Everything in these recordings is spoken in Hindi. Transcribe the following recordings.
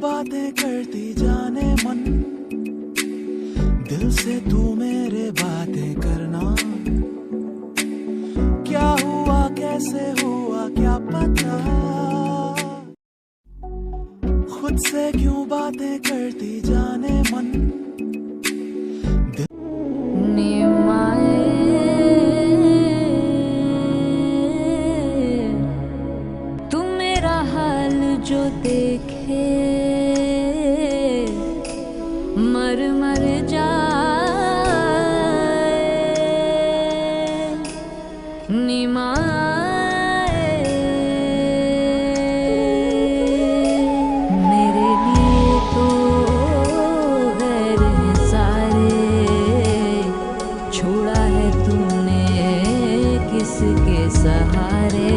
बातें करती जाने मन, दिल से तू मेरे बातें करना। क्या हुआ कैसे हुआ क्या पता, खुद से क्यों बातें करती जाने मन। तू मेरा हाल जो देखे मर मर जाए, निमाए मेरे लिए तो गैर हैं सारे, छोड़ा है तूने किसके सहारे।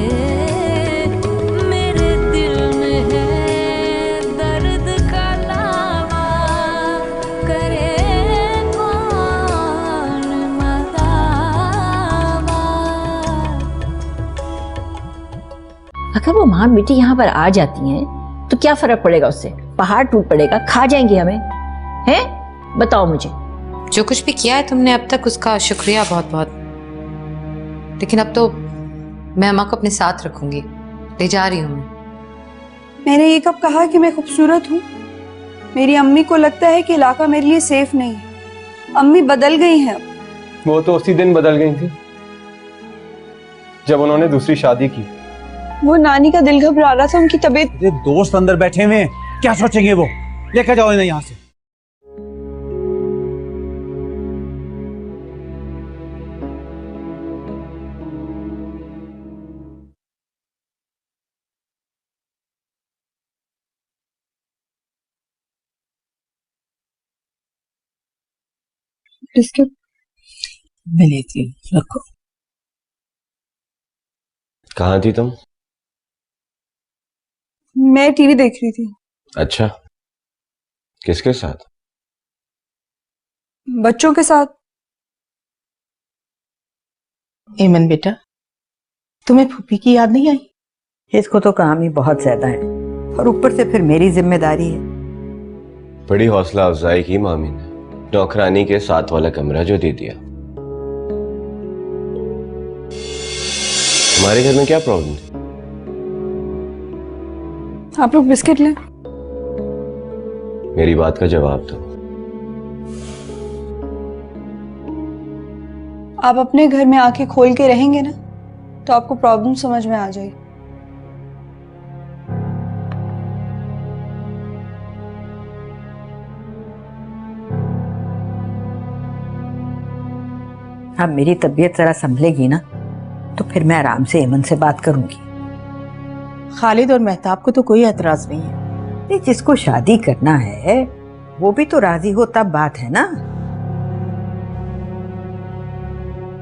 अगर वो माँ बेटी यहाँ पर आ जाती हैं तो क्या फर्क पड़ेगा उससे? पहाड़ टूट पड़ेगा, खा जाएंगे हमें, हैं? बताओ मुझे। जो कुछ भी किया है तुमने अब तक उसका शुक्रिया बहुत बहुत, लेकिन अब तो मैं अम्मा को अपने साथ रखूंगी, ले जा रही हूँ। मैंने ये कब कहा कि मैं खूबसूरत हूँ? मेरी अम्मी को लगता है कि इलाका मेरे लिए सेफ नहीं है। अम्मी बदल गई हैं अब। वो तो उसी दिन बदल गई थी जब उन्होंने दूसरी शादी की। वो नानी का दिल घबरा रहा था, उनकी तबीयत। दोस्त अंदर बैठे हुए हैं, क्या सोचेंगे वो? लेकर जाओ इन्हें यहाँ से। बिस्किट मैं लेती हूँ, रखो। कहाँ थी तुम? मैं टीवी देख रही थी। अच्छा, किसके साथ? बच्चों के साथ। एमन बेटा, तुम्हें फूफी की याद नहीं आई? इसको तो काम ही बहुत ज्यादा है और ऊपर से फिर मेरी जिम्मेदारी है। बड़ी हौसला अफजाई की मामी ने, नौकरानी के साथ वाला कमरा जो दे दिया। हमारे घर में क्या प्रॉब्लम थी? आप लोग बिस्किट लें। मेरी बात का जवाब दो। आप अपने घर में आके खोल के रहेंगे ना तो आपको प्रॉब्लम समझ में आ जाएगी। अब मेरी तबीयत जरा संभलेगी ना तो फिर मैं आराम से एमन से बात करूंगी। खालिद और मेहताब को तो कोई एतराज नहीं है। ये जिसको शादी करना है वो भी तो राजी हो तब बात है ना।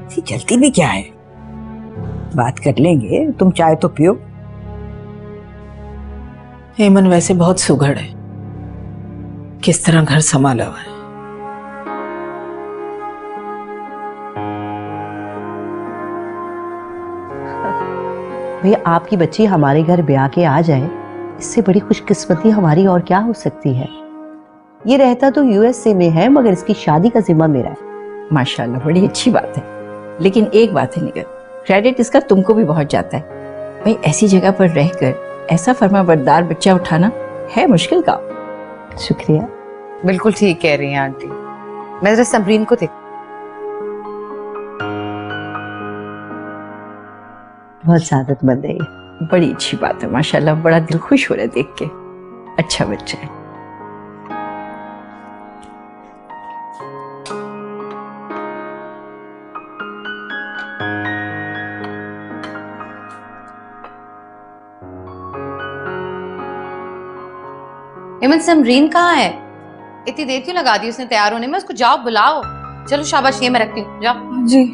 इसी जल्दी भी क्या है, बात कर लेंगे। तुम चाय तो पियो। एमन वैसे बहुत सुघड़ है, किस तरह घर संभाला हुआ है। भैया आपकी बच्ची हमारे घर ब्याह के आ जाए, इससे बड़ी खुशकिस्मती हमारी और क्या हो सकती है। ये रहता तो यूएसए में है मगर इसकी शादी का जिम्मा मेरा है। माशाल्लाह, बड़ी अच्छी बात है। लेकिन एक बात है निगर, क्रेडिट इसका तुमको भी बहुत जाता है। भाई ऐसी जगह पर रहकर ऐसा फर्माबरदार बच्चा उठाना है मुश्किल काम। शुक्रिया। बिल्कुल ठीक कह रही हैं आंटी। मैं जरा समरीन को देख। बहुत सादतमंद है ये। बड़ी अच्छी बात है माशाल्लाह, बड़ा दिल खुश हो रहा है देख के। अच्छा बच्चा है। एमन समरीन कहाँ है? इतनी देर क्यों लगा दी उसने तैयार होने में? उसको जाओ बुलाओ। चलो शाबाश, ये मैं रखती हूँ, जाओ। जी।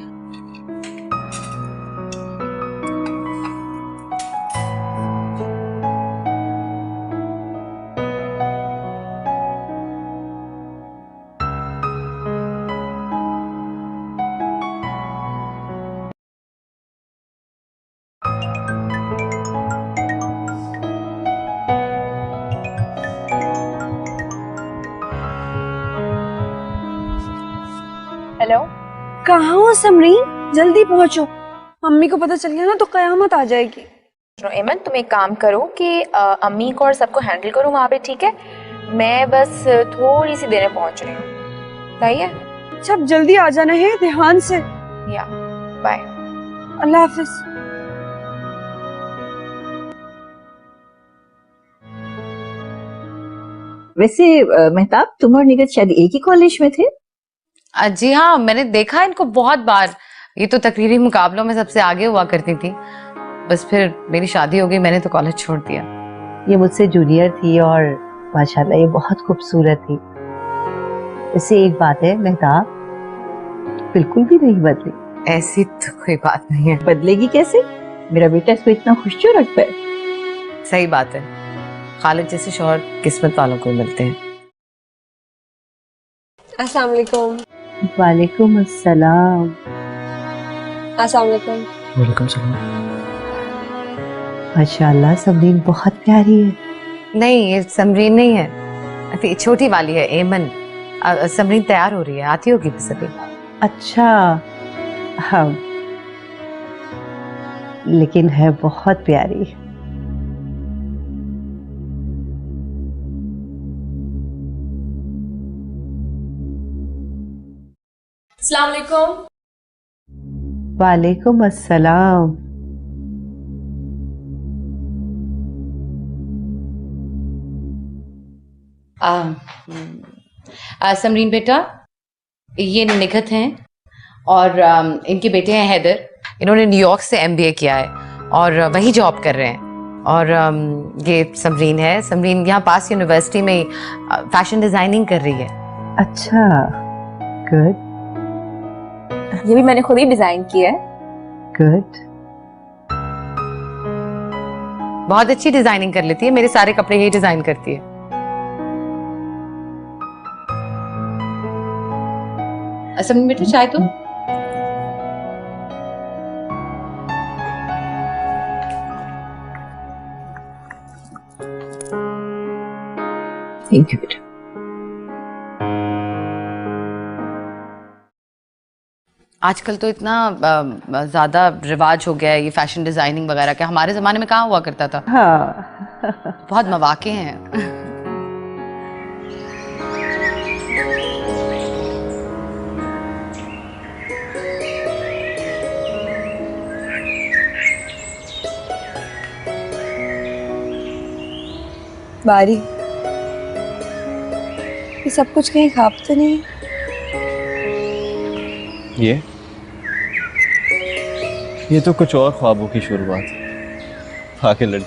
हेलो, कहाँ हो समरीन? जल्दी पहुंचो, मम्मी को पता चल गया ना तो कयामत आ जाएगी। एमन तुम एक काम करो कि अम्मी को और सबको हैंडल करो वहाँ पे, ठीक है? मैं बस थोड़ी सी देर में पहुँच रही हूँ, सही है? अच्छा जल्दी आ जाना है, ध्यान से। या बाय। अल्लाह हाफिज। वैसे मेहताब, तुम और निगत शायद एक ही कॉलेज में थे? जी हाँ, मैंने देखा इनको बहुत बार। ये तो तकरीरी मुकाबलों में सबसे आगे हुआ करती थी, बस फिर मेरी शादी हो गई, मैंने तो कॉलेज छोड़ दिया। ये मुझसे जूनियर थी और माशाल्लाह ये बहुत खूबसूरत थी। इससे एक बात है मेहताब, बिल्कुल भी नहीं बदली। ऐसी तो कोई बात नहीं है। बदलेगी कैसे? मेरा बेटा इसको इतना खुश क्यों रखता है? सही बात है, खालिद जैसे शौहर किस्मत वालों को मिलते हैं। अस्सलाम वालेकुम। वालेकुम अस्सलाम। अस्सलाम वालेकुम। वालेकुम सलाम। माशाल्लाह समरीन बहुत प्यारी है। नहीं, ये समरीन नहीं है, छोटी वाली है एमन। समरीन तैयार हो रही है, आती होगी बस अभी। अच्छा हाँ, लेकिन है बहुत प्यारी। अस्सलाम वालेकुम। वालेकुम अस्सलाम। समरीन बेटा, ये निगत हैं और इनके बेटे हैं हैदर। इन्होंने न्यूयॉर्क से एमबीए किया है और वहीं जॉब कर रहे हैं। और ये समरीन है। समरीन यहाँ पास यूनिवर्सिटी में फैशन डिजाइनिंग कर रही है। अच्छा, गुड। ये भी मैंने खुद ही डिजाइन किया है। गुड। बहुत अच्छी डिजाइनिंग कर लेती है, मेरे सारे कपड़े यही डिजाइन करती है। समरीन बेटा, चाय तो थैंक यू बेटा। आजकल तो इतना ज्यादा रिवाज हो गया है ये फैशन डिजाइनिंग वगैरह का। हमारे जमाने में कहाँ हुआ करता था। हाँ। बहुत मौके हैं। बारी, ये सब कुछ कहीं खाप तो नहीं? ये तो कुछ और ख्वाबों की शुरुआत है। आके लड़ी।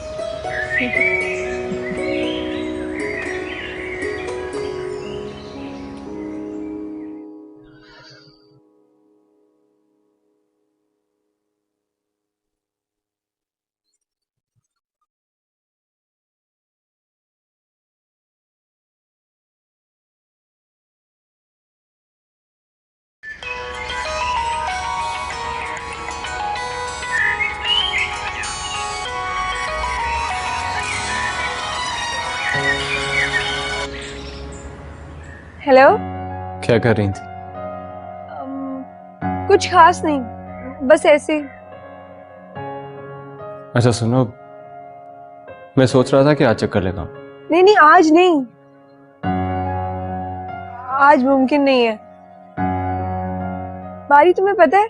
हेलो। क्या कर रही थी? कुछ खास नहीं, बस ऐसे। अच्छा सुनो, मैं सोच रहा था कि आज चक्कर लगाऊं। नहीं नहीं, आज नहीं, आज मुमकिन नहीं है। बारी, तुम्हें पता है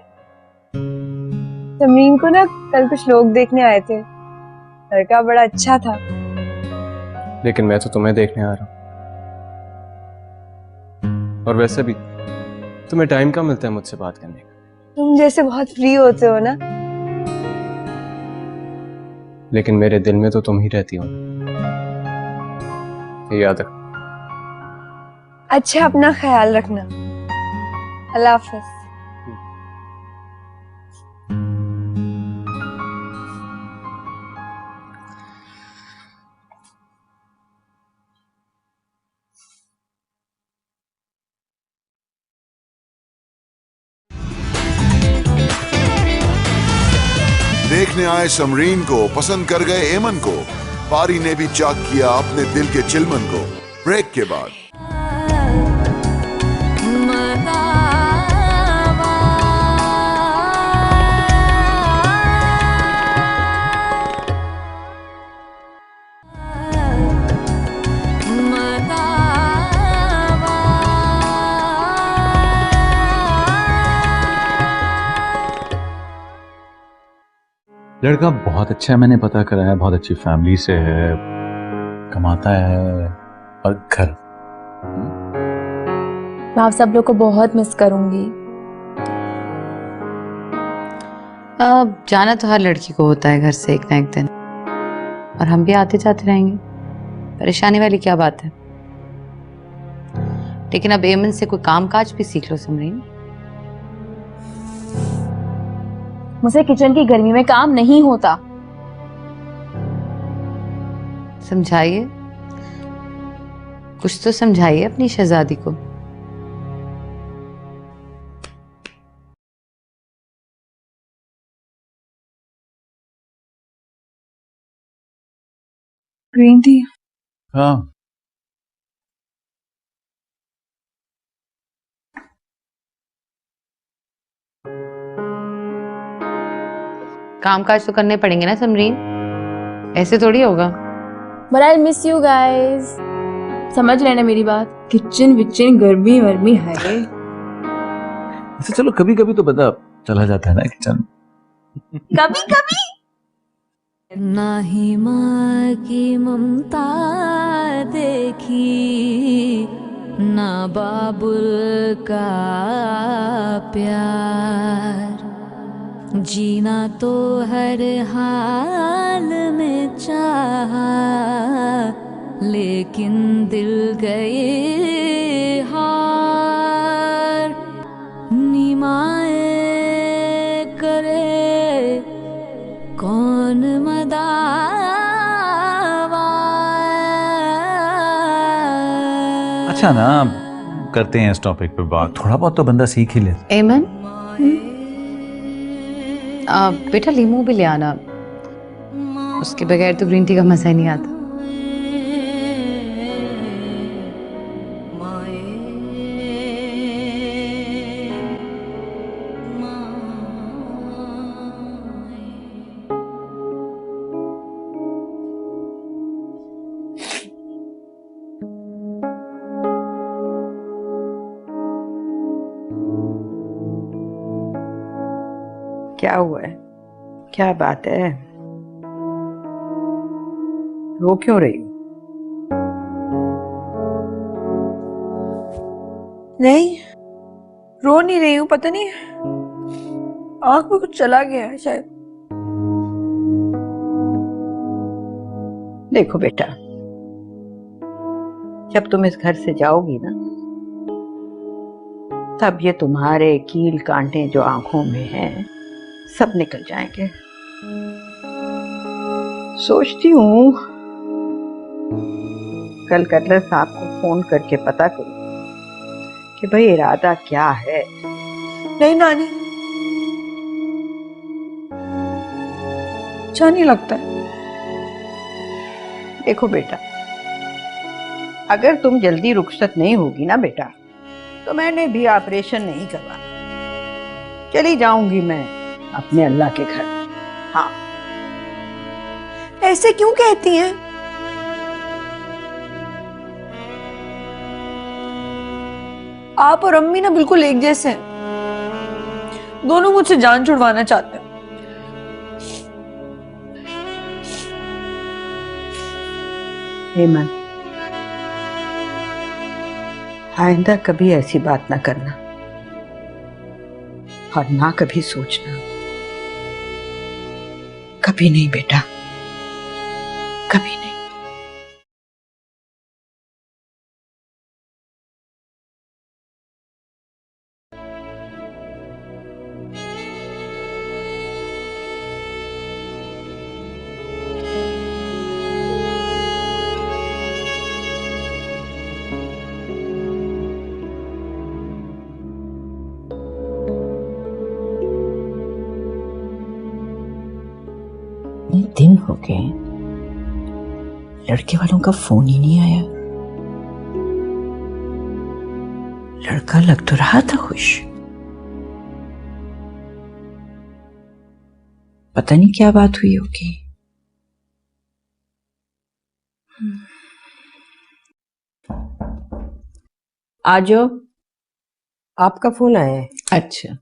समरीन को ना कल कुछ लोग देखने आए थे, लड़का बड़ा अच्छा था। लेकिन मैं तो तुम्हें देखने आ रहा हूं। और वैसे भी तुम्हें टाइम कहाँ मिलता है मुझसे बात करने का? तुम जैसे बहुत फ्री होते हो ना। लेकिन मेरे दिल में तो तुम ही रहती हो, ये याद रख। अच्छा, अपना ख्याल रखना। अल्लाह हाफिज। देखने आए समरीन को पसंद कर गए एमन को, पारी ने भी चाक किया अपने दिल के चिलमन को। ब्रेक के बाद लड़का बहुत अच्छा है, मैंने पता करा है, बहुत अच्छी फैमिली से है, कमाता है और घर। मैं आप सब लोग को बहुत मिस करूंगी। जाना तो हर लड़की को होता है घर से एक ना एक दिन, और हम भी आते जाते रहेंगे, परेशानी वाली क्या बात है। लेकिन अब एमन से कोई काम काज भी सीख लो समरीन। मुझसे किचन की गर्मी में काम नहीं होता। समझाइए, कुछ तो समझाइए अपनी शहजादी को। Green tea. हाँ, काम काज तो करने पड़ेंगे ना समरीन, ऐसे थोड़ी होगा। But I miss you guys. समझ रहे ना मेरी बात? किचन विचन गर्मी वर्मी है। अच्छा चलो, कभी कभी तो बंदा चला जाता है ना किचन। कभी कभी ना ही माँ की ममता देखी, ना बाबुल का प्यार, जीना तो हर हाल में चाहा, लेकिन दिल गए हार। निमाए करे कौन मदावा। अच्छा ना, करते हैं इस टॉपिक पे बात, थोड़ा बहुत तो बंदा सीख ही लेता। एमन, बेटा लीमू भी ले आना, उसके बगैर तो ग्रीन टी का मजा ही नहीं आता। क्या हुआ है? क्या बात है? रो क्यों रही हो? नहीं, रो नहीं रही हूँ, पता नहीं आंख में कुछ चला गया है शायद। देखो बेटा, जब तुम इस घर से जाओगी ना, तब ये तुम्हारे कील कांटे जो आंखों में हैं सब निकल जाएंगे। सोचती हूँ कल कटलर साहब को फोन करके पता करूं कि भाई इरादा क्या है। नहीं नानी, अच्छा नहीं लगता है। देखो बेटा, अगर तुम जल्दी रुखसत नहीं होगी ना बेटा, तो मैंने भी ऑपरेशन नहीं करवाना, चली जाऊंगी मैं अपने अल्लाह के घर। हाँ। ऐसे क्यों कहती हैं? आप और अम्मी ना बिल्कुल एक जैसे हैं। दोनों मुझसे जान छुड़वाना चाहते हैं। हेमंत, आइंदा कभी ऐसी बात ना करना और ना कभी सोचना। कभी नहीं बेटा, कभी नहीं। दिन हो गए, लड़के वालों का फोन ही नहीं आया। लड़का लग तो रहा था खुश, पता नहीं क्या बात हुई होगी। आज आपका फोन आया है? अच्छा,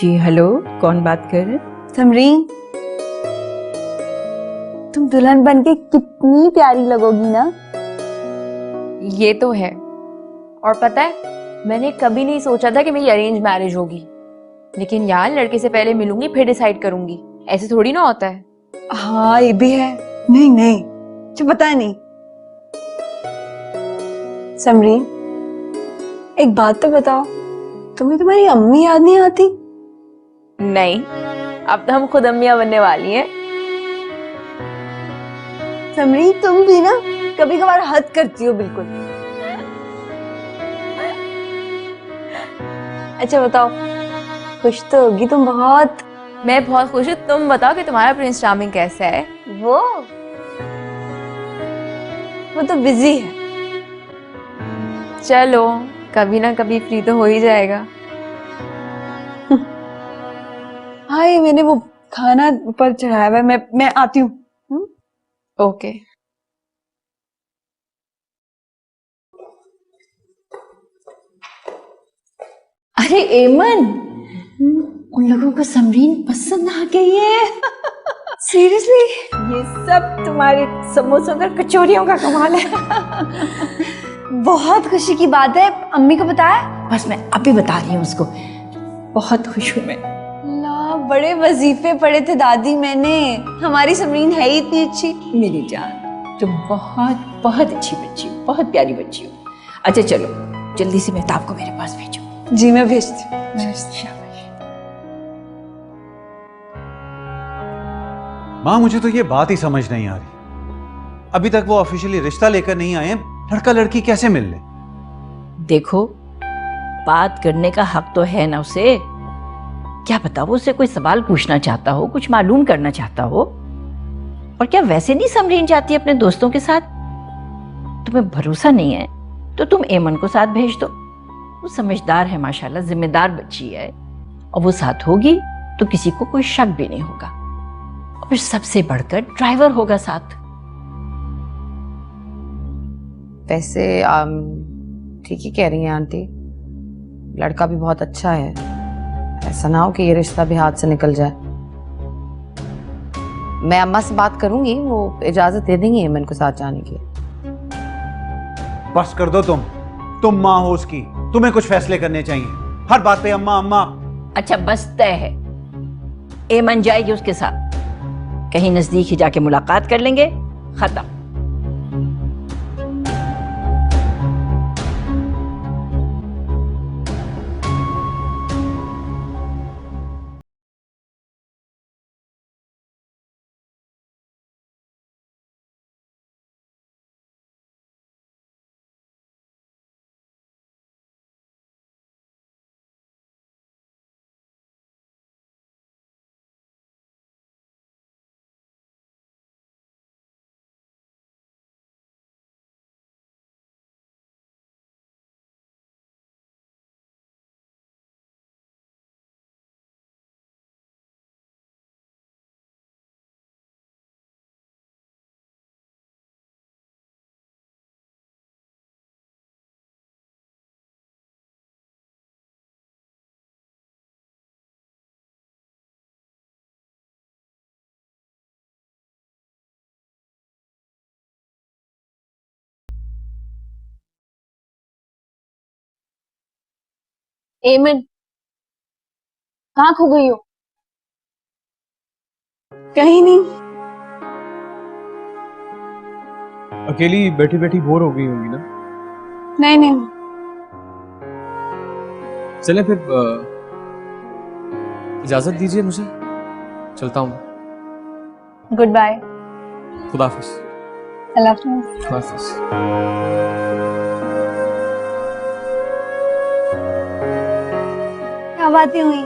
जी हेलो, कौन बात कर रहे? समरीन, तुम दुल्हन बनके कितनी प्यारी लगोगी ना। ये तो है। और पता है, मैंने कभी नहीं सोचा था कि मेरी अरेंज मैरिज होगी, लेकिन यार लड़के से पहले मिलूंगी फिर डिसाइड करूंगी, ऐसे थोड़ी ना होता है। हाँ ये भी है। नहीं नहीं, जो पता है नहीं। समरीन, एक बात तो बताओ, तुम्हें तुम्हारी अम्मी याद नहीं आती? नहीं, अब तो हम खुद अम्मियां बनने वाली हैं। समरीन, तुम भी ना कभी कभार हद करती हो बिल्कुल। अच्छा बताओ, खुश तो होगी तुम बहुत। मैं बहुत खुश हूँ। तुम बताओ कि तुम्हारा प्रिंस चार्मिंग कैसा है? वो तो बिजी है। चलो, कभी ना कभी फ्री तो हो ही जाएगा। हाँ, ये मैंने वो खाना ऊपर चढ़ाया हुआ है, मैं आती हूँ। ओके। अरे एमन, उन लोगों को समरीन पसंद आ गई है। सीरियसली? ये सब तुम्हारे समोसों का, कचौरियों का कमाल है। बहुत खुशी की बात है। अम्मी को बताया? बस मैं अभी बता रही हूँ उसको। बहुत खुश हूँ मैं। ला, बड़े वजीफे पड़े थे दादी मैंने। हमारी समरीन है ही इतनी अच्छी। मेरी जान, तुम बहुत बहुत अच्छी बच्ची हो, बहुत प्यारी बच्ची हो। अच्छा चलो, जल्दी से मेहताब को मेरे पास भेजो। जी मैं भेजती हूँ। माँ, मुझे तो ये बात ही समझ नहीं आ रही, अभी तक वो ऑफिशियली रिश्ता लेकर नहीं आए, लड़का लड़की कैसे मिल ले? देखो, बात करने का हक तो है ना उसे। क्या पता वो उससे कोई सवाल पूछना चाहता हो, कुछ मालूम करना चाहता हो। और क्या वैसे नहीं समरीन जाती अपने दोस्तों के साथ? तुम्हें भरोसा नहीं है तो तुम एमन को साथ भेज दो। वो समझदार है माशाल्लाह, जिम्मेदार बच्ची है, और वो साथ होगी तो किसी को कोई शक भी नहीं होगा। और सबसे बढ़कर ड्राइवर होगा साथ। वैसे ठीक ही कह रही हैं आंटी, लड़का भी बहुत अच्छा है। ऐसा ना हो कि ये रिश्ता भी हाथ से निकल जाए। मैं अम्मा से बात करूंगी, वो इजाजत दे देंगी एमन को साथ जाने की। बस कर दो तुम माँ हो उसकी, तुम्हें कुछ फैसले करने चाहिए। हर बात पे अम्मा अम्मा। अच्छा बस तय है, एमन जाएगी उसके साथ। कहीं नजदीक ही जाके मुलाकात कर लेंगे, खत्म। एमन, कहाँ खो गई हो? कहीं नहीं। अकेली बैठी बैठी बोर हो गई होंगी ना? नहीं नहीं। चलें फिर, इजाजत दीजिए मुझे, चलता हूँ। Goodbye. खुदा हाफिज। अल्लाह हाफिज। खुदा हाफिज। क्या बातें हुई?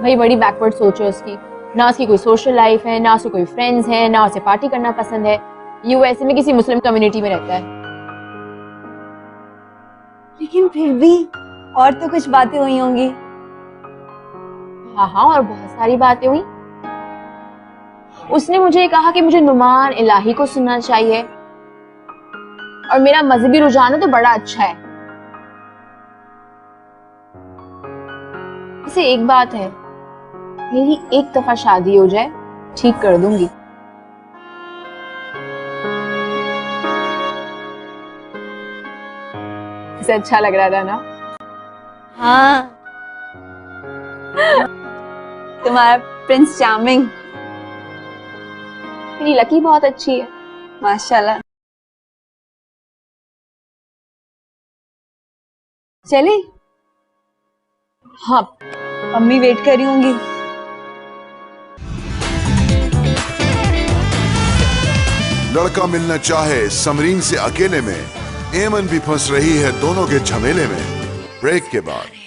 भाई बड़ी बैकवर्ड सोच है उसकी। ना उसकी कोई सोशल लाइफ है, ना उसके कोई फ्रेंड्स हैं, ना उसे पार्टी करना पसंद है। यूएसए में किसी मुस्लिम कम्युनिटी में रहता है। लेकिन फिर भी और तो कुछ बातें हुई होंगी। हाँ हाँ, और बहुत सारी बातें हुई। उसने मुझे कहा कि मुझे नुमान इलाही को सुनना चाहिए, और मेरा मजहबी रुझान तो बड़ा अच्छा है। वैसे एक बात है, मेरी एक दफा शादी हो जाए ठीक कर दूंगी। इसे अच्छा लग रहा था ना? हाँ, तुम्हारा प्रिंस चार्मिंग। मेरी लकी बहुत अच्छी है माशाल्लाह। चले? हाँ, अम्मी वेट कर रही होंगी। लड़का मिलना चाहे समरीन से अकेले में, एमन भी फंस रही है दोनों के झमेले में। ब्रेक के बाद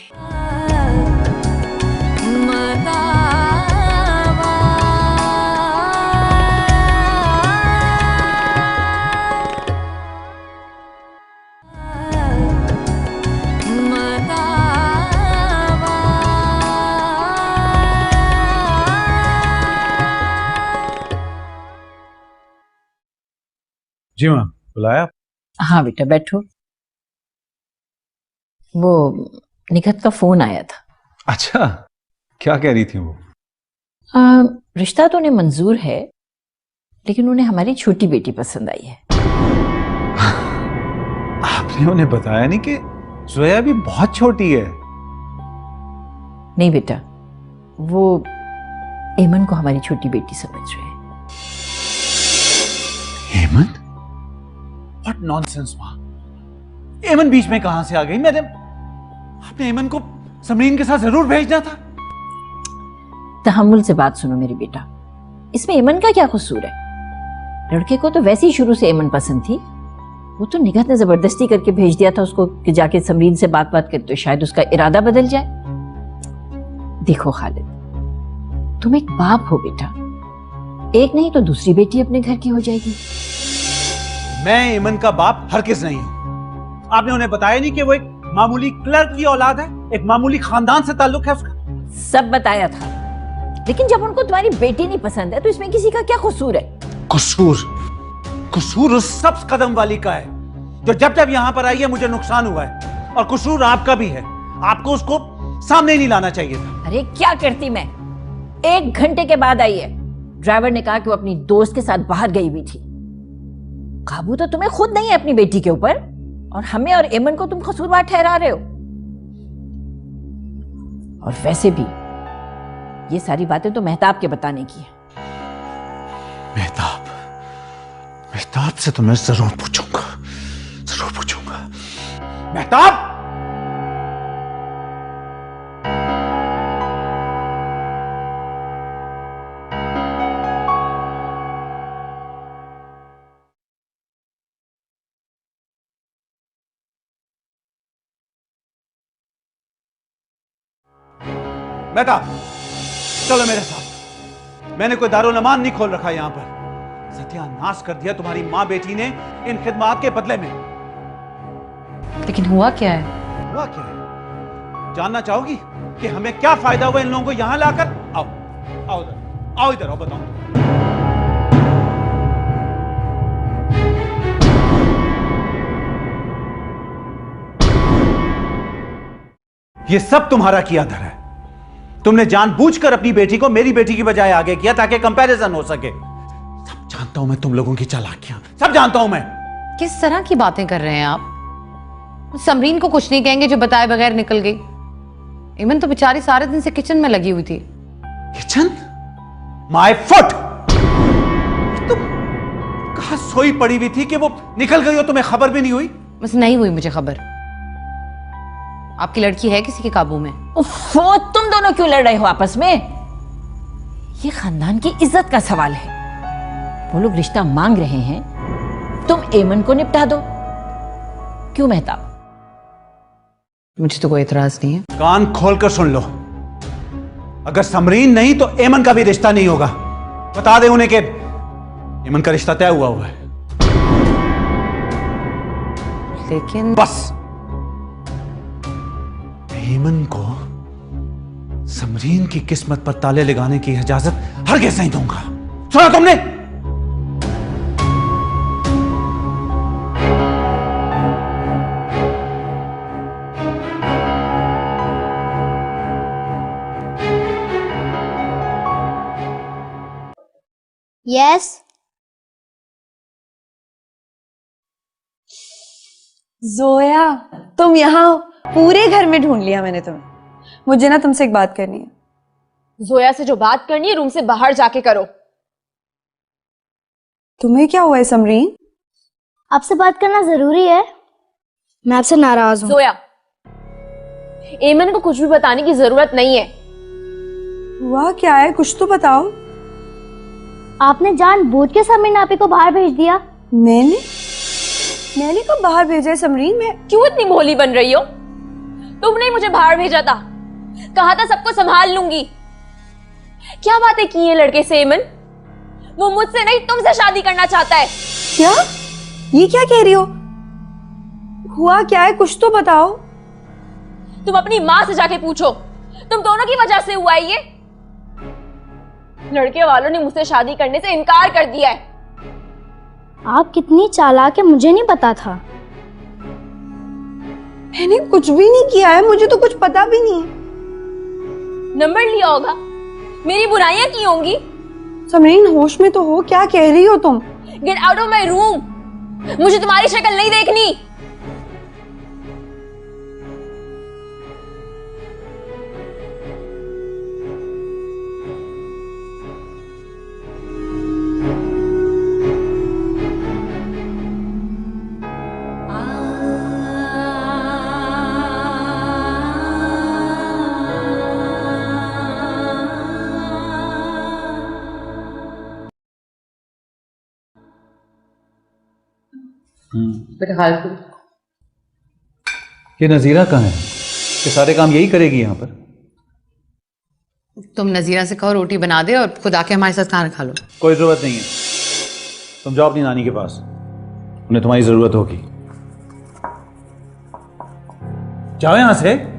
जी मैम, बुलाया? हाँ बेटा बैठो। वो निखत का फोन आया था। अच्छा, क्या कह रही थी वो? रिश्ता तो उन्हें मंजूर है, लेकिन उन्हें हमारी छोटी बेटी पसंद आई है। आपने उन्हें बताया नहीं कि जोया भी बहुत छोटी है? नहीं बेटा, वो एमन को हमारी छोटी बेटी समझ रहे हैं। एमन? व्हाट नॉनसेंस माँ। एमन बीच में कहां से आ गई? आपने एमन को समरीन के साथ जरूर भेजना था। तहम्मुल से बात सुनो मेरी बेटा, इसमें एमन का क्या कसूर है? लड़के को तो वैसे ही शुरू से एमन पसंद थी। वो तो निगहत ने जबरदस्ती करके भेज दिया था उसको कि जाके समरीन से बात कर, तो शायद उसका इरादा बदल जाए। देखो खालिद, तुम एक बाप हो बेटा, एक नहीं तो दूसरी बेटी अपने घर की हो जाएगी। मैं एमन का बाप हरगिज़ नहीं हूं। आपने उन्हें बताया नहीं कि वो एक मामूली क्लर्क की औलाद है, एक मामूली खानदान से ताल्लुक है उसका? सब बताया था, लेकिन जब उनको तुम्हारी बेटी नहीं पसंद है तो इसमें किसी का क्या कसूर है? कसूर उस सब्ज कदम वाली का है जो जब जब यहां पर आई है मुझे नुकसान हुआ है, और कसूर आपका भी है। आपको उसको सामने नहीं लाना चाहिए था। अरे क्या करती मैं, 1 घंटे के बाद आई है। ड्राइवर ने कहा कि वो अपनी दोस्त के साथ बाहर गई हुई थी। काबू तो तुम्हें खुद नहीं है अपनी बेटी के ऊपर, और हमें और एमन को तुम कसूरवार ठहरा रहे हो। और वैसे भी ये सारी बातें तो मेहताब के बताने की है। मेहताब से तो मैं जरूर पूछूंगा। मेहताब! मेहताब, चलो मेरे साथ। मैंने कोई दारुल-अमान नहीं खोल रखा यहां पर। सत्यानाश कर दिया तुम्हारी माँ बेटी ने इन खिदमात के बदले में। लेकिन हुआ क्या है? हुआ क्या है? जानना चाहोगी कि हमें क्या फायदा हुआ इन लोगों को यहां लाकर? आओ इधर आओ, बताओ। ये सब तुम्हारा किया धरा है। तुमने जानबूझकर अपनी बेटी को मेरी बेटी की बजाय आगे किया ताकि कंपैरिजन हो सके। सब जानता हूं मैं तुम लोगों की चालाकियां, सब जानता हूं मैं। किस तरह की बातें कर रहे हैं आप? समरीन को कुछ नहीं कहेंगे जो बताए बगैर निकल गई। इमन तो बेचारी सारे दिन से किचन में लगी हुई थी। किचन? My foot! तुम कहां सोई पड़ी हुई थी कि वो निकल गई हो, तुम्हें खबर भी नहीं हुई? बस नहीं हुई मुझे खबर। आपकी लड़की है किसी के काबू में? उफ़्फ़ो, तुम दोनों क्यों लड़ रहे हो आपस में? ये खानदान की इज्जत का सवाल है। वो लोग रिश्ता मांग रहे हैं, तुम एमन को निपटा दो। क्यों मेहताब? मुझे तो कोई एतराज नहीं है। कान खोलकर सुन लो, अगर समरीन नहीं तो एमन का भी रिश्ता नहीं होगा। बता दे उन्हें कि एमन का रिश्ता तय हुआ है। लेकिन बस एमन को समरीन की किस्मत पर ताले लगाने की इजाजत हरगिज़ नहीं दूंगा। सुना तुमने? यस। जोया, तुम यहाँ हो? पूरे घर में ढूंढ लिया मैंने तुम्हें। मुझे ना तुमसे एक बात करनी है। जोया से जो बात करनी है रूम से बाहर जाके करो। तुम्हें क्या हुआ है समरीन? आपसे बात करना जरूरी है। मैं आपसे नाराज हूँ। जोया, एमन को कुछ भी बताने की जरूरत नहीं है। हुआ क्या है, कुछ तो बताओ। आपने जानबूझ के समरीन आपी को बाहर भेज दिया। मैंने कब बाहर भेजा है समरीन? मैं क्यों इतनी भोली बन रही हो? तुमने मुझे बाहर भेजा था, कहा था सबको संभाल लूंगी। क्या बातें की है लड़के से एमन? वो मुझसे नहीं तुमसे शादी करना चाहता है। क्या? ये क्या कह रही हो? हुआ क्या है, कुछ तो बताओ। तुम अपनी माँ से जाके पूछो, तुम दोनों की वजह से हुआ है ये। लड़के वालों ने मुझसे शादी करने से इनकार कर दिया है। आप कितनी चालाक है मुझे नहीं पता था। मैंने कुछ भी नहीं किया है, मुझे तो कुछ पता भी नहीं है। नंबर लिया होगा, मेरी बुराइयां की होंगी। समरीन होश में तो हो, क्या कह रही हो तुम? Get out of my room. मुझे तुम्हारी शक्ल नहीं देखनी। ये नजीरा कहाँ है? ये सारे काम यही करेगी यहाँ पर? तुम नजीरा से कहो रोटी बना दे और खुद आके हमारे साथ खाना खा लो। कोई जरूरत नहीं है, तुम जाओ अपनी नानी के पास, उन्हें तुम्हारी जरूरत होगी। जाओ यहां से।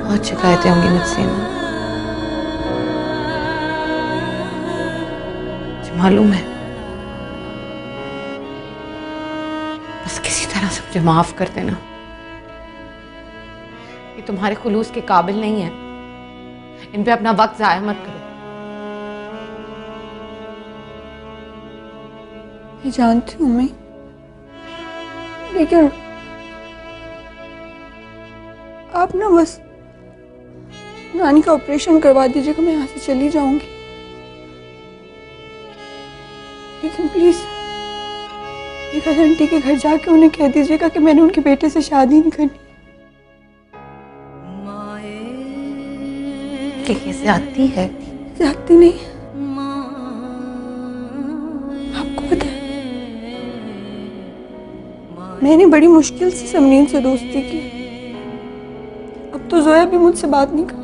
बहुत शिकायतें होंगी मुझसे ना, मुझे मालूम है। बस किसी तरह से मुझे माफ कर देना। ये तुम्हारे खुलूस के काबिल नहीं है, इन पे अपना वक्त जाया मत करो। मैं जानती हूँ मैं, लेकिन आप ना बस नानी का ऑपरेशन करवा दीजिएगा, मैं यहाँ से चली जाऊंगी। लेकिन प्लीज निखत आंटी के घर जाके उन्हें कह दीजिएगा कि मैंने उनके बेटे से शादी नहीं करनी। ये ज्यादती है? ज्यादती नहीं, आपको पता है मैंने बड़ी मुश्किल से समरीन से दोस्ती की। अब तो जोया भी मुझसे बात नहीं करती।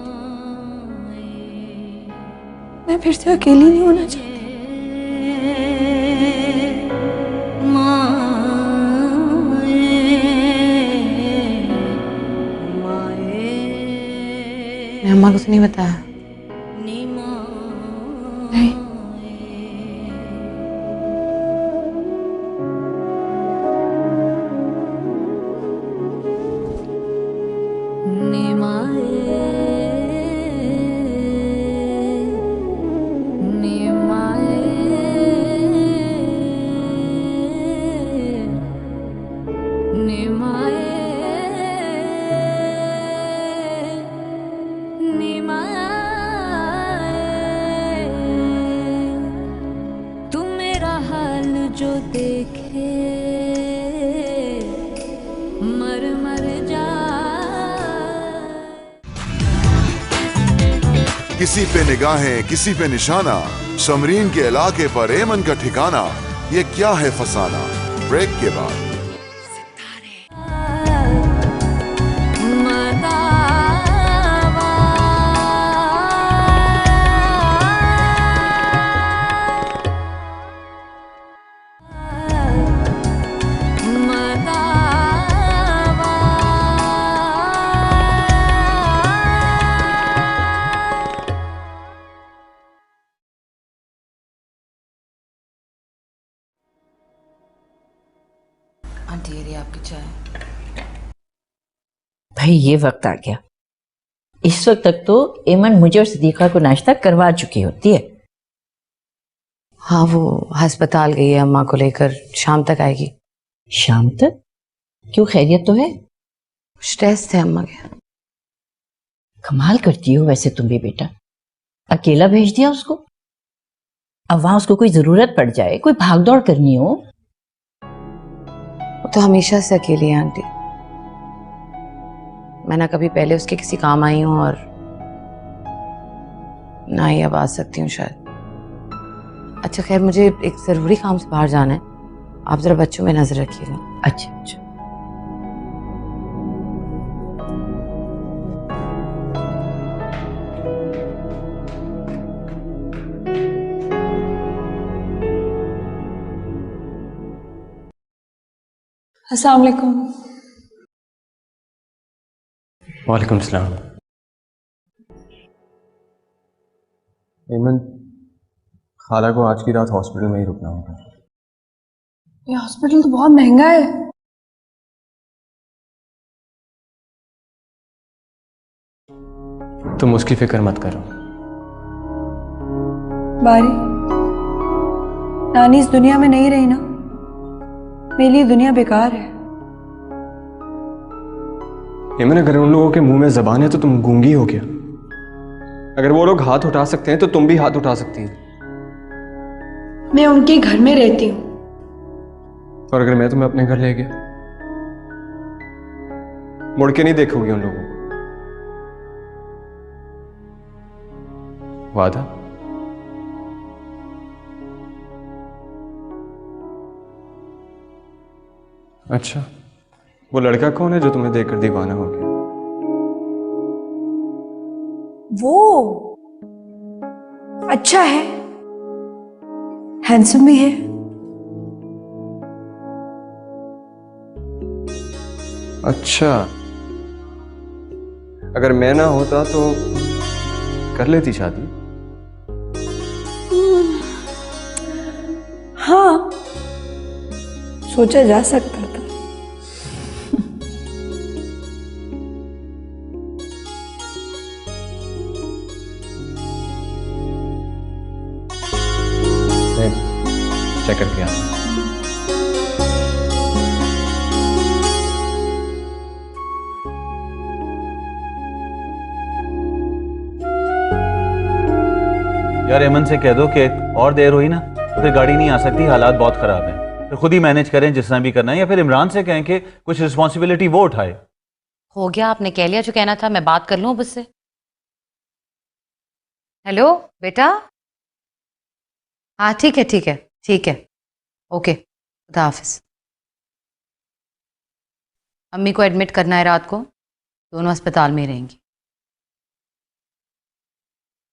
मैं फिर से अकेली नहीं होना चाहती। मैं अम्मा को नहीं बताया। नहीं, देखे मर मर जा। किसी पे निगाहें किसी पे निशाना, समरीन के इलाके पर एमन का ठिकाना, ये क्या है फसाना। ब्रेक के बाद आंटी ये रही आपकी चाय। भाई ये वक्त आ गया, इस वक्त तक तो एमन मुझे और सदीका को नाश्ता करवा चुकी होती है। हाँ वो अस्पताल गई है, अम्मा को लेकर, शाम तक आएगी। शाम तक? क्यों, खैरियत तो है? स्ट्रेस थे अम्मा के। कमाल करती हो वैसे तुम भी बेटा, अकेला भेज दिया उसको। अब वहां उसको कोई जरूरत पड़ जाए, कोई भागदौड़ करनी हो। वो तो हमेशा से अकेली है आंटी। मैं ना कभी पहले उसके किसी काम आई हूं और ना ही अब आ सकती हूँ शायद। अच्छा खैर, मुझे एक जरूरी काम से बाहर जाना है, आप जरा बच्चों में नजर रखिएगा। अच्छा अच्छा। अस्सलाम वालेकुम। वालेकुम सलाम। एमन, खाला को आज की रात हॉस्पिटल में ही रुकना होगा। ये हॉस्पिटल तो बहुत महंगा है। तुम उसकी फिक्र मत करो। बारी, नानी इस दुनिया में नहीं रही ना, मेरे लिए दुनिया बेकार है। एमन, अगर उन लोगों के मुंह में जबान है तो तुम गूंगी हो क्या? अगर वो लोग हाथ उठा सकते हैं तो तुम भी हाथ उठा सकती हैं। मैं उनके घर में रहती हूँ। और अगर मैं तुम्हें अपने घर ले गया, मुड़ के नहीं देखोगी उन लोगों को? वादा? अच्छा, वो लड़का कौन है जो तुम्हें देखकर दीवाना हो गया? वो अच्छा है, हैंडसम भी है। अच्छा, अगर मैं ना होता तो कर लेती शादी? हाँ, सोचा जा सकता था। चेक करके आता हूं। यार एमन से कह दो कि और देर हुई ना तो फिर गाड़ी नहीं आ सकती, हालात बहुत खराब हैं। फिर खुद ही मैनेज करें जितना भी करना है, या फिर इमरान से कहें कि कुछ रिस्पॉन्सिबिलिटी वो उठाए। हो गया, आपने कह लिया जो कहना था, मैं बात कर लूं अब उससे। हेलो बेटा। हाँ ठीक है ठीक है ठीक है, ओके, खुदा हाफिज। अम्मी को एडमिट करना है रात को, दोनों अस्पताल में ही रहेंगी।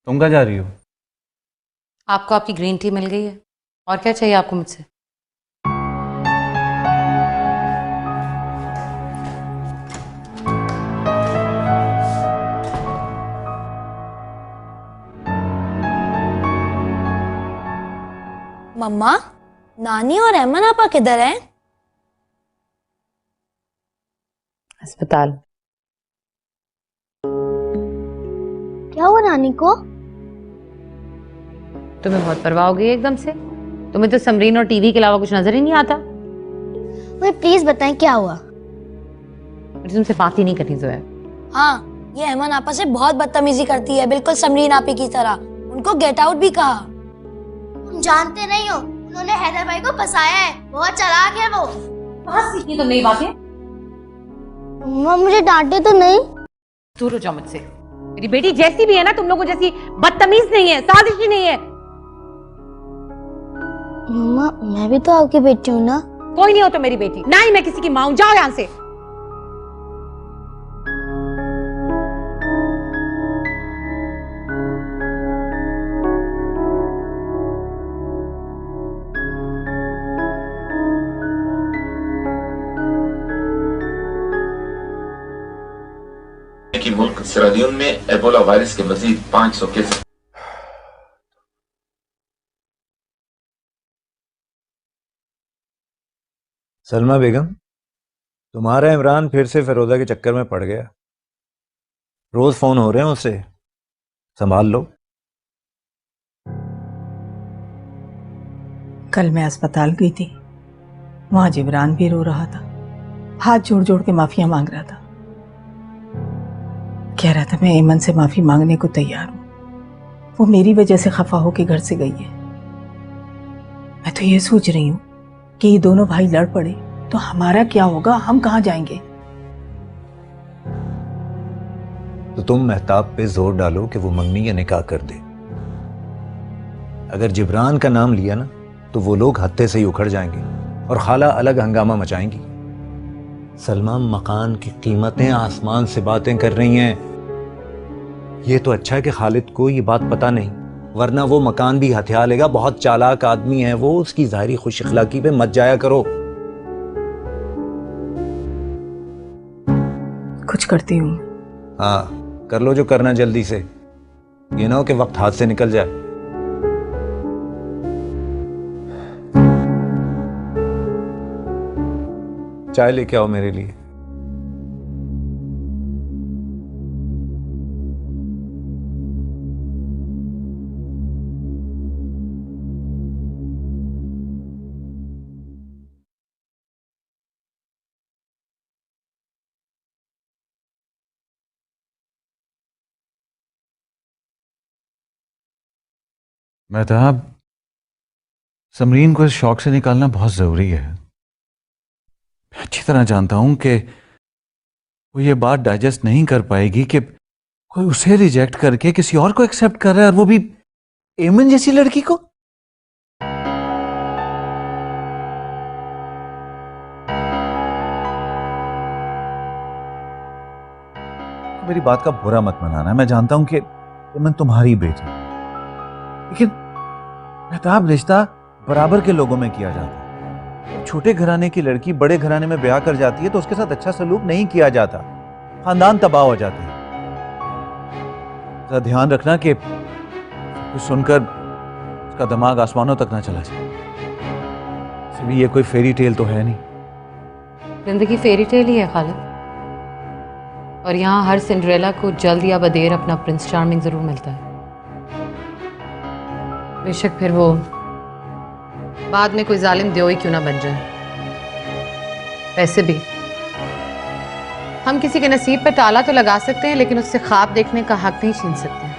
तुम कहाँ जा रही हो? आपको आपकी ग्रीन टी मिल गई है, और क्या चाहिए आपको मुझसे? मम्मा, नानी और एमन आपा किधर हैं? अस्पताल। क्या हुआ नानी को? तुम्हें बहुत परवाह हो गई एकदम से, तुम्हें तो समरीन और टीवी के अलावा कुछ नजर ही नहीं आता। मुझे प्लीज बताएं क्या हुआ? मुझे तुमसे बात ही नहीं करनी ज़ोया। हाँ, ये एमन आपा से बहुत बदतमीजी करती है, बिल्कुल समरीन आपी की तरह। उनको गेट आउट भी कहा। तुम जानते नहीं हो उन्होंने हैदर भाई को फंसाया है, बहुत चालाक है वो। कहाँ सीखी तुमने ये बातें? मम्मा मुझे डांटे तो नहीं। दूर हो जाओ मुझसे। मेरी बेटी जैसी भी है ना, तुम लोगों जैसी बदतमीज नहीं है, साजिशी नहीं है। मम्मा मैं भी तो आपकी बेटी हूँ ना। कोई नहीं हो तो मेरी बेटी, ना ही मैं किसी की माँ हूं। जाओ यहाँ से। कि मुल्क सिरालियोन में एबोला वायरस के मजीद 500 केस। सलमा बेगम, तुम्हारा इमरान फिर से फिरोजा के चक्कर में पड़ गया। रोज फोन हो रहे हैं उससे, संभाल लो। कल मैं अस्पताल गई थी, वहां जिब्रान भी रो रहा था, हाथ जोड़ जोड़ के माफिया मांग रहा था। कह रहा था मैं ऐमन से माफी मांगने को तैयार हूं, वो मेरी वजह से खफा होकर घर से गई है। मैं तो ये सोच रही हूं कि ये दोनों भाई लड़ पड़े तो हमारा क्या होगा, हम कहां जाएंगे। तो तुम महताब पे जोर डालो कि वो मंगनी या निकाह कर दे। अगर जिब्रान का नाम लिया ना तो वो लोग हत्थे से ही उखड़ जाएंगे और खाला अलग हंगामा मचाएंगी। सलमा, मकान की कीमतें आसमान से बातें कर रही हैं। ये तो अच्छा है कि खालिद को ये बात पता नहीं, वरना वो मकान भी हथिया लेगा। बहुत चालाक आदमी है वो, उसकी जाहिरी खुश अखलाकी पे मत जाया करो। कुछ करती हूँ। हाँ, कर लो जो करना जल्दी से, ये ना हो कि वक्त हाथ से निकल जाए। चाय लेके आओ मेरे लिए। मेहताब, समरीन को इस शौक से निकालना बहुत जरूरी है। मैं अच्छी तरह जानता हूं कि वो ये बात डाइजेस्ट नहीं कर पाएगी कि कोई उसे रिजेक्ट करके किसी और को एक्सेप्ट कर रहा है, और वो भी ऐमन जैसी लड़की को। तो मेरी बात का बुरा मत मनाना। मैं जानता हूं कि ऐमन तुम्हारी बेटी है, लेकिन मेहताब, रिश्ता बराबर के लोगों में किया जाता है। छोटे घराने की लड़की बड़े घराने में ब्याह कर जाती है तो उसके साथ अच्छा सलूक नहीं किया जाता, खानदान तबाह हो जाते हैं। जरा ध्यान रखना कि कुछ सुनकर उसका दिमाग आसमानों तक ना चला जाए। वैसे भी ये कोई फेरी टेल तो है नहीं। जिंदगी फेरी टेल ही है खालिद, और यहाँ हर सिंड्रेला को जल्द या बदेर अपना प्रिंस चार्मिंग जरूर मिलता है। बेशक फिर वो बाद में कोई जालिम देओई क्यों ना बन जाए। वैसे भी हम किसी के नसीब पे ताला तो लगा सकते हैं, लेकिन उससे ख्वाब देखने का हक नहीं छीन सकते।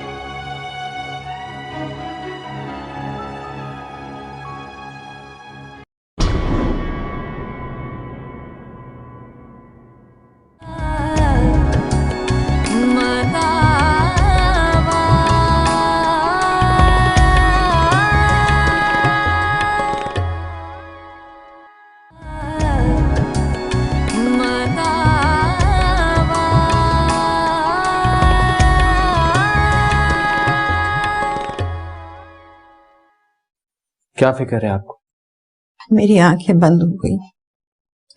क्या फिक्र है आपको? मेरी आंखें बंद हो गई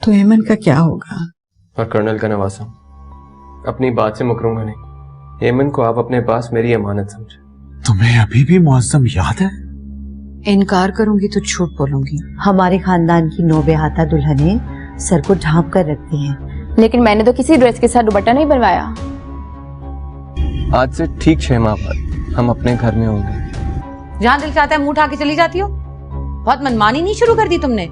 तो ऐमन का क्या होगा? और कर्नल का नवासा, अपनी बात से मुकरूंगा नहीं। ऐमन को आप अपने पास मेरी अमानत समझे। तुम्हें अभी भी मुअज्जम याद है? इनकार करूंगी तो झूठ बोलूंगी। हमारे खानदान की नौबेहाता दुल्हनें सर को ढांप कर रखती हैं, लेकिन मैंने तो किसी ड्रेस के साथ दुपट्टा नहीं बनवाया। आज से ठीक 6 माह बाद हम अपने घर में होंगे। जहां दिल चाहता है मुंह उठा के चली जाती हो। बहुत मनमानी नहीं शुरू कर दी तुमने।